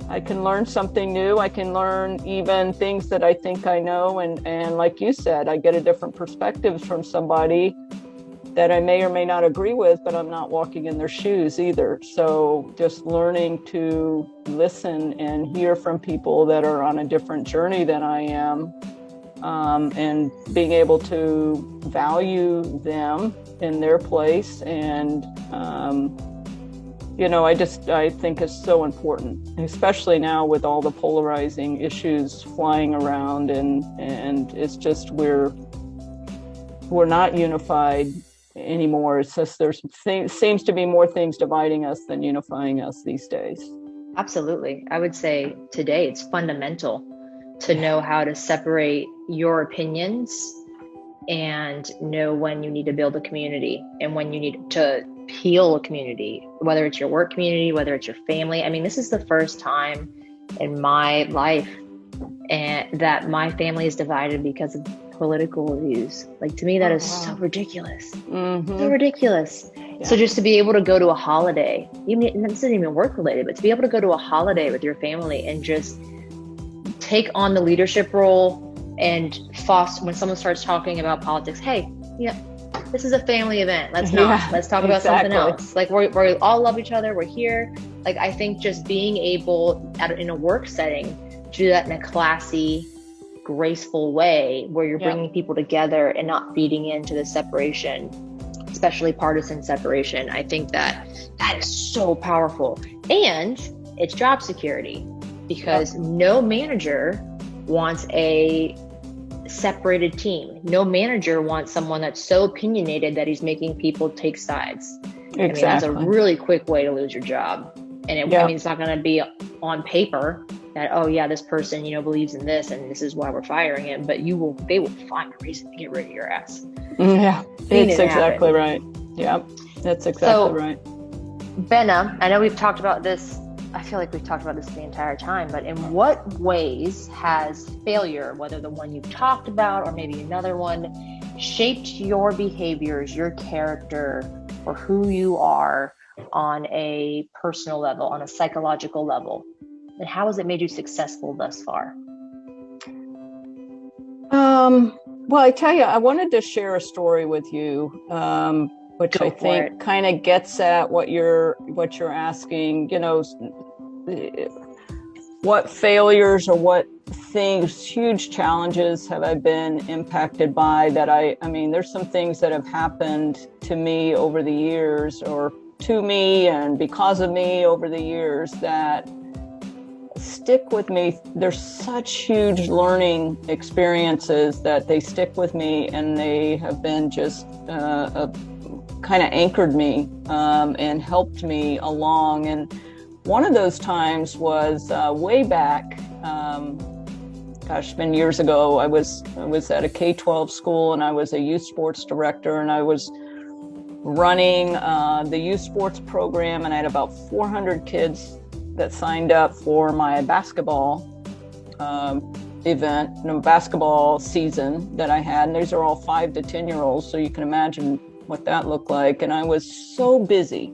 I can learn something new. I can learn even things that I think I know. And like you said, I get a different perspective from somebody that I may or may not agree with, but I'm not walking in their shoes either. So just learning to listen and hear from people that are on a different journey than I am, and being able to value them in their place. And, I think it's so important, especially now with all the polarizing issues flying around, and it's just, we're we're not unified anymore. It's just seems to be more things dividing us than unifying us these days. Absolutely. I would say today it's fundamental to know how to separate your opinions and know when you need to build a community and when you need to heal a community, whether it's your work community, whether it's your family. I mean, this is the first time in my life and that my family is divided because of political views. Like, to me, that is so ridiculous. So ridiculous. Yeah. So just to be able to go to a holiday, even this isn't even work related, but to be able to go to a holiday with your family and just take on the leadership role and foster, when someone starts talking about politics, hey, this is a family event. Let's talk about something else. Like, we all love each other. We're here. Like, I think just being able in a work setting to do that in a classy, graceful way where you're bringing people together and not feeding into the separation, especially partisan separation. I think that is so powerful. And it's job security, because no manager wants a separated team. No manager wants someone that's so opinionated that he's making people take sides. Exactly. I mean, that's a really quick way to lose your job. And I mean, it's not going to be on paper that, oh yeah, this person, believes in this and this is why we're firing him, but they will find a reason to get rid of your ass. Yeah, it's exactly right. Yeah, that's exactly right. Benna, I know we've talked about this. I feel like we've talked about this the entire time, but in what ways has failure, whether the one you've talked about or maybe another one, shaped your behaviors, your character, or who you are on a personal level, on a psychological level? And how has it made you successful thus far? Well, I tell you, I wanted to share a story with you, which I think kind of gets at what you're asking. What failures or what things, huge challenges have I been impacted by that I mean, there's some things that have happened to me over the years, or to me and because of me over the years, that stick with me. There's such huge learning experiences that they stick with me, and they have been just kind of anchored me and helped me along. And one of those times was way back, it's been years ago. I was at a K-12 school, and I was a youth sports director, and I was running the youth sports program, and I had about 400 kids that signed up for my basketball basketball season that I had. And these are all 5 to 10-year-olds, so you can imagine what that looked like. And I was so busy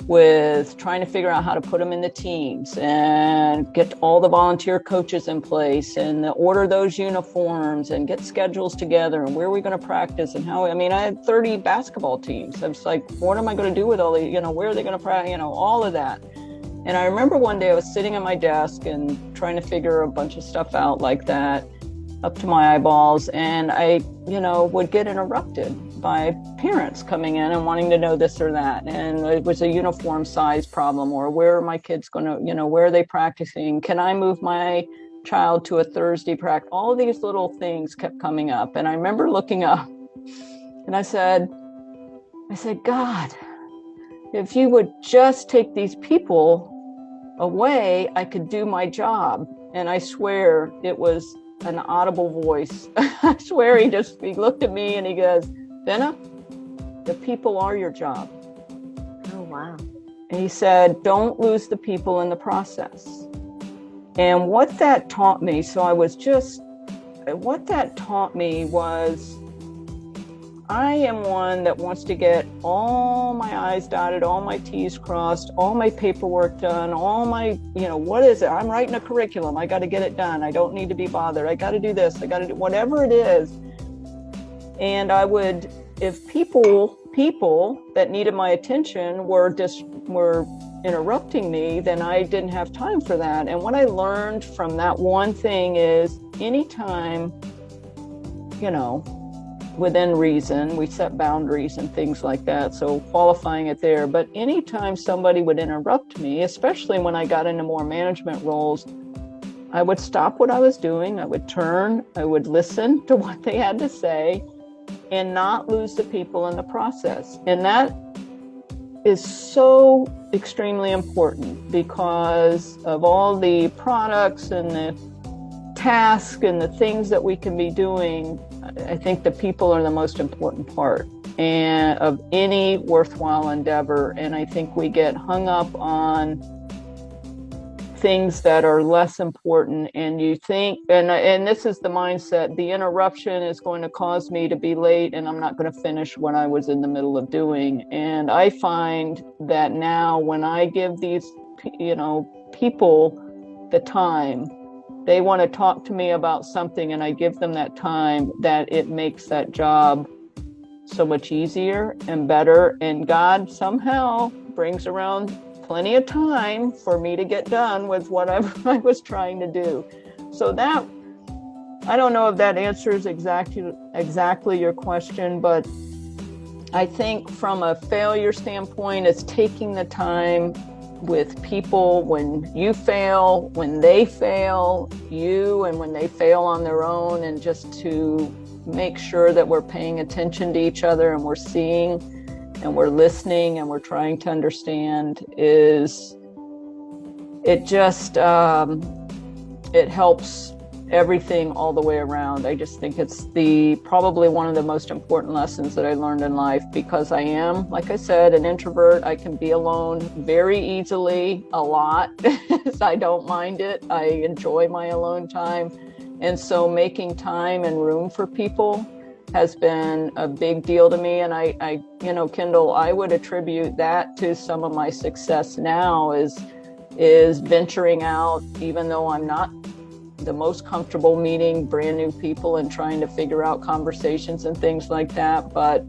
with trying to figure out how to put them in the teams and get all the volunteer coaches in place and order those uniforms and get schedules together and where are we going to practice and how. I mean, I had 30 basketball teams. I was like, what am I going to do with all the, where are they going to practice, all of that. And I remember one day I was sitting at my desk and trying to figure a bunch of stuff out like that, up to my eyeballs, and I, would get interrupted by parents coming in and wanting to know this or that. And it was a uniform size problem, or where are my kids going to, where are they practicing? Can I move my child to a Thursday practice? All of these little things kept coming up. And I remember looking up and I said, God, if you would just take these people away, I could do my job. And I swear it was an audible voice. I swear he looked at me and he goes, Benna, the people are your job. Oh, wow. And he said, don't lose the people in the process. And what that taught me, what that taught me was, I am one that wants to get all my I's dotted, all my T's crossed, all my paperwork done, all my, what is it? I'm writing a curriculum. I got to get it done. I don't need to be bothered. I got to do this. I got to do whatever it is. And I would, if people that needed my attention were interrupting me, then I didn't have time for that. And what I learned from that one thing is, anytime, within reason, we set boundaries and things like that, so qualifying it there. But anytime somebody would interrupt me, especially when I got into more management roles, I would stop what I was doing, I would turn, I would listen to what they had to say, and not lose the people in the process. And that is so extremely important because of all the products and the tasks and the things that we can be doing. I think the people are the most important part and of any worthwhile endeavor. And I think we get hung up on things that are less important, and you think, and this is the mindset, the interruption is going to cause me to be late and I'm not going to finish what I was in the middle of doing. And I find that now when I give these, people the time, they want to talk to me about something and I give them that time, that it makes that job so much easier and better. And God somehow brings around plenty of time for me to get done with whatever I was trying to do. So that, I don't know if that answers exactly your question, but I think from a failure standpoint, it's taking the time with people when you fail, when they fail you, and when they fail on their own, and just to make sure that we're paying attention to each other and we're seeing and we're listening and we're trying to understand. It helps everything all the way around. I just think it's probably one of the most important lessons that I learned in life, because I am, like I said, an introvert. I can be alone very easily, a lot. I don't mind it. I enjoy my alone time. And so making time and room for people has been a big deal to me. And I Kendall, I would attribute that to some of my success now is venturing out, even though I'm not the most comfortable meeting brand new people and trying to figure out conversations and things like that. But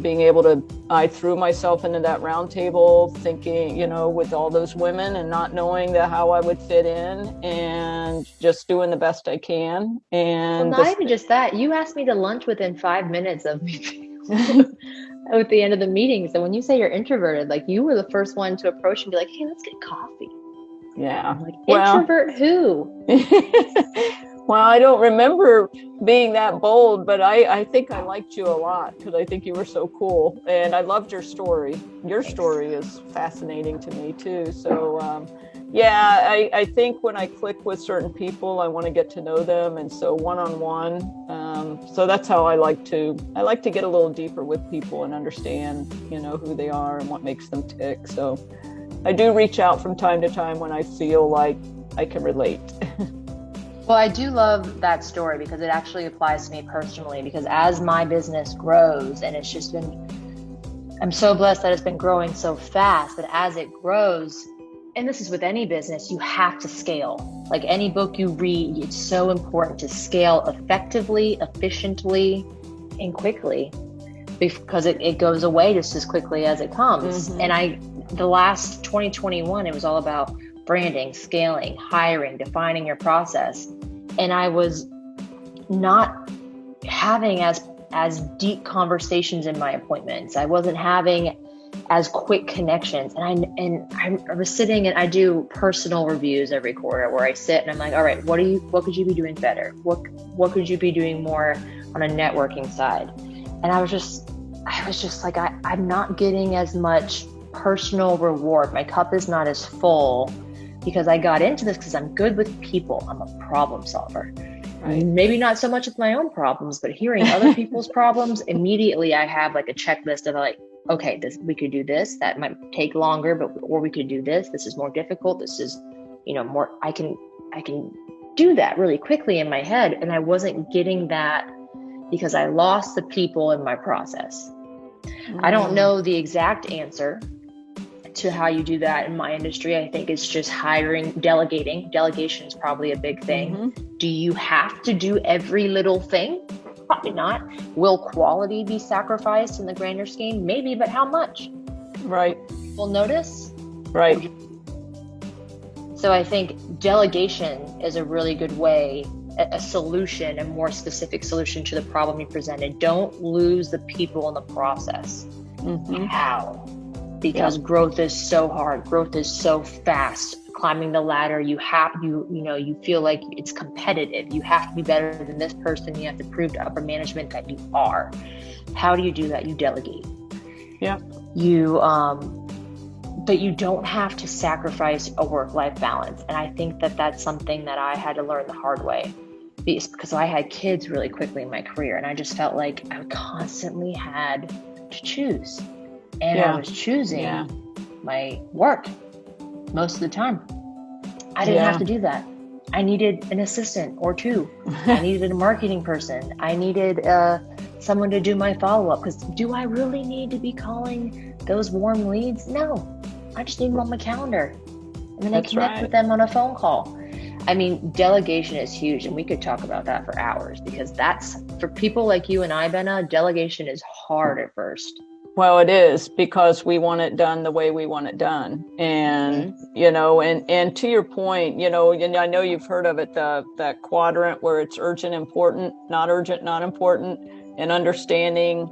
being able to, I threw myself into that round table thinking, with all those women and not knowing how I would fit in and just doing the best I can. And not even just that, you asked me to lunch within 5 minutes of me at the end of the meeting. So when you say you're introverted, like you were the first one to approach and be like, hey, let's get coffee. Yeah. I'm like, introvert who? Well, I don't remember being that bold, but I think I liked you a lot because I think you were so cool. And I loved your story. Your story is fascinating to me too. So I think when I click with certain people, I want to get to know them. And so one-on-one. So that's how I like to get a little deeper with people and understand, who they are and what makes them tick. So I do reach out from time to time when I feel like I can relate. Well, I do love that story because it actually applies to me personally, because as my business grows, and it's just been, I'm so blessed that it's been growing so fast, but as it grows, and this is with any business, you have to scale. Like any book you read, it's so important to scale effectively, efficiently, and quickly, because it goes away just as quickly as it comes. Mm-hmm. And the last 2021, it was all about branding, scaling, hiring, defining your process. And I was not having as deep conversations in my appointments. I wasn't having as quick connections. And I was sitting, and I do personal reviews every quarter where I sit and I'm like, all right, what could you be doing better? What could you be doing more on a networking side? And I was just like, I'm not getting as much personal reward. My cup is not as full because I got into this because I'm good with people. I'm a problem solver. Right. Maybe not so much with my own problems, but hearing other people's problems, immediately I have like a checklist of like, okay, we could do this. That might take longer, or we could do this. This is more difficult. This is, more. I can do that really quickly in my head, and I wasn't getting that because I lost the people in my process. I don't know the exact answer to how you do that in my industry. I think it's just hiring, delegating. Delegation is probably a big thing. Mm-hmm. Do you have to do every little thing? Probably not. Will quality be sacrificed in the grander scheme? Maybe, but how much? Right. Will notice? Right. So I think delegation is a really good way, a solution, a more specific solution to the problem you presented. Don't lose the people in the process. Mm-hmm. How? Because growth is so hard. Growth is so fast. climbing the ladder. You feel like it's competitive. You have to be better than this person. You have to prove to upper management that you are. How do you do that? You delegate. Yeah. But you don't have to sacrifice a work-life balance. And I think that that's something that I had to learn the hard way, because I had kids really quickly in my career, and I just felt like I constantly had to choose. And I was choosing my work most of the time. I didn't have to do that. I needed an assistant or two. I needed a marketing person. I needed someone to do my follow-up, because do I really need to be calling those warm leads? No, I just need them on my calendar. And then I connect with them on a phone call. I mean, delegation is huge, and we could talk about that for hours, because that's, for people like you and I, Benna, delegation is hard at first. Well, it is, because we want it done the way we want it done. And, and to your point, and I know you've heard of it, that quadrant where it's urgent, important, not urgent, not important, and understanding,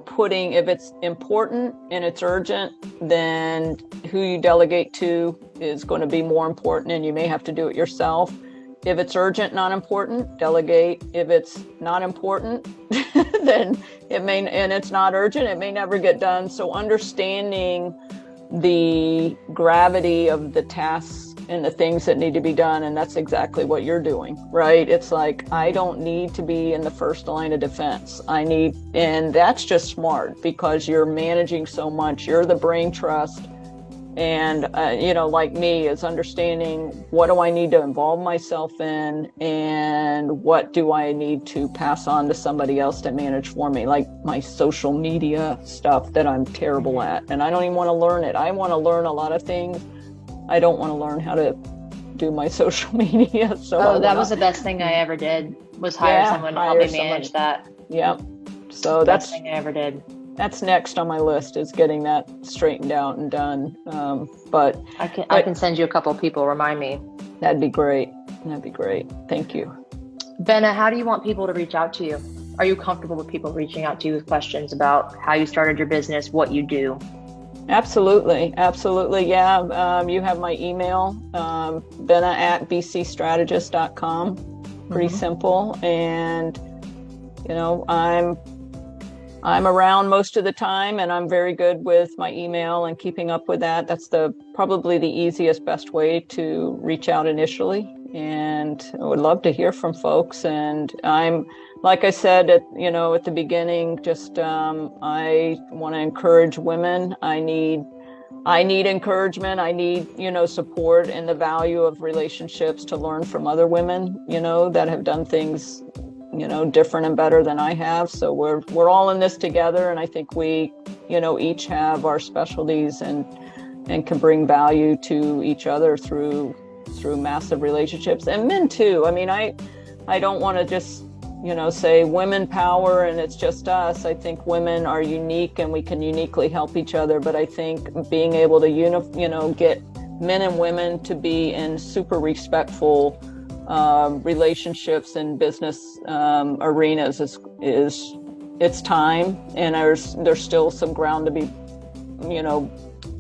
putting, if it's important and it's urgent, then who you delegate to is going to be more important, and you may have to do it yourself. If it's urgent, not important, delegate. If it's not important, then and it's not urgent, it may never get done. So understanding the gravity of the tasks and the things that need to be done, and that's exactly what you're doing, right? It's like, I don't need to be in the first line of defense. And that's just smart, because you're managing so much. You're the brain trust. And, like me, is understanding, what do I need to involve myself in, and what do I need to pass on to somebody else to manage for me, like my social media stuff that I'm terrible at. And I don't even want to learn it. I want to learn a lot of things. I don't want to learn how to do my social media. So that was the best thing I ever did, was hire someone to help me manage that. Yeah. So that's the best thing I ever did. That's next on my list, is getting that straightened out and done. But I can send you a couple of people. Remind me. That'd be great. That'd be great. Thank you. Benna, how do you want people to reach out to you? Are you comfortable with people reaching out to you with questions about how you started your business, what you do? Absolutely. Yeah. You have my email, benna@bcstrategist.com. Pretty simple. And, I'm around most of the time, and I'm very good with my email and keeping up with that. That's probably the easiest, best way to reach out initially. And I would love to hear from folks. And I'm, like I said, at the beginning, just, I want to encourage women. I need encouragement. I need, support in the value of relationships, to learn from other women, that have done things, different and better than I have. So we're all in this together. And I think we, each have our specialties and can bring value to each other through massive relationships, and men too. I mean, I don't want to just, say women power and it's just us. I think women are unique and we can uniquely help each other. But I think being able to, get men and women to be in super respectful relationships and business arenas is it's time, and there's still some ground to be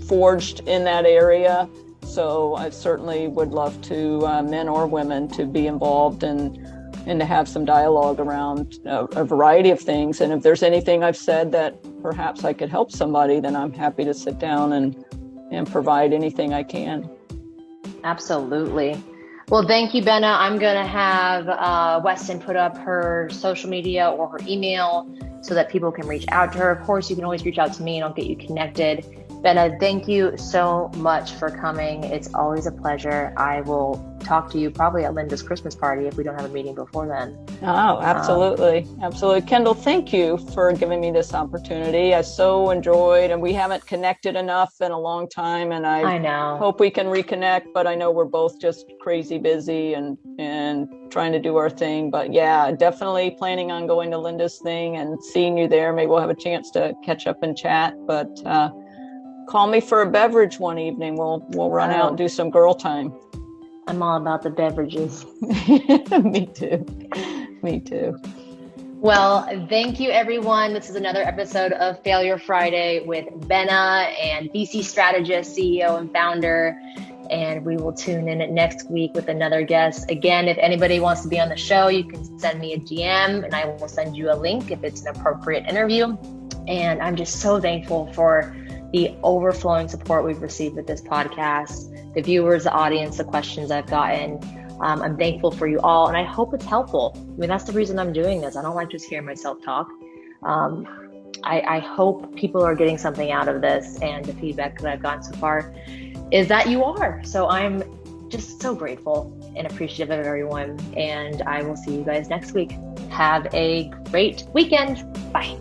forged in that area. So I certainly would love to, men or women, to be involved and to have some dialogue around a variety of things. And if there's anything I've said that perhaps I could help somebody, then I'm happy to sit down and provide anything I can. Absolutely. Well, thank you, Benna. I'm going to have Weston put up her social media or her email so that people can reach out to her. Of course, you can always reach out to me and I'll get you connected. Benna, thank you so much for coming. It's always a pleasure. I will talk to you probably at Linda's Christmas party if we don't have a meeting before then. Oh, absolutely. Absolutely. Kendall, thank you for giving me this opportunity. I so enjoyed, and we haven't connected enough in a long time, and I know. Hope we can reconnect, but I know we're both just crazy busy and trying to do our thing. But yeah, definitely planning on going to Linda's thing and seeing you there. Maybe we'll have a chance to catch up and chat, but call me for a beverage one evening. We'll run out and do some girl time. I'm all about the beverages. Me too. Well, thank you, everyone. This is another episode of Failure Friday with Benna and BC Strategist, CEO and founder. and we will tune in next week with another guest. Again, if anybody wants to be on the show, you can send me a DM and I will send you a link if it's an appropriate interview. And I'm just so thankful for the overflowing support we've received with this podcast, the viewers, the audience, the questions I've gotten. I'm thankful for you all, and I hope it's helpful. I mean, that's the reason I'm doing this. I don't like just hearing myself talk. I hope people are getting something out of this, and the feedback that I've gotten so far is that you are. So I'm just so grateful and appreciative of everyone, and I will see you guys next week. Have a great weekend. Bye.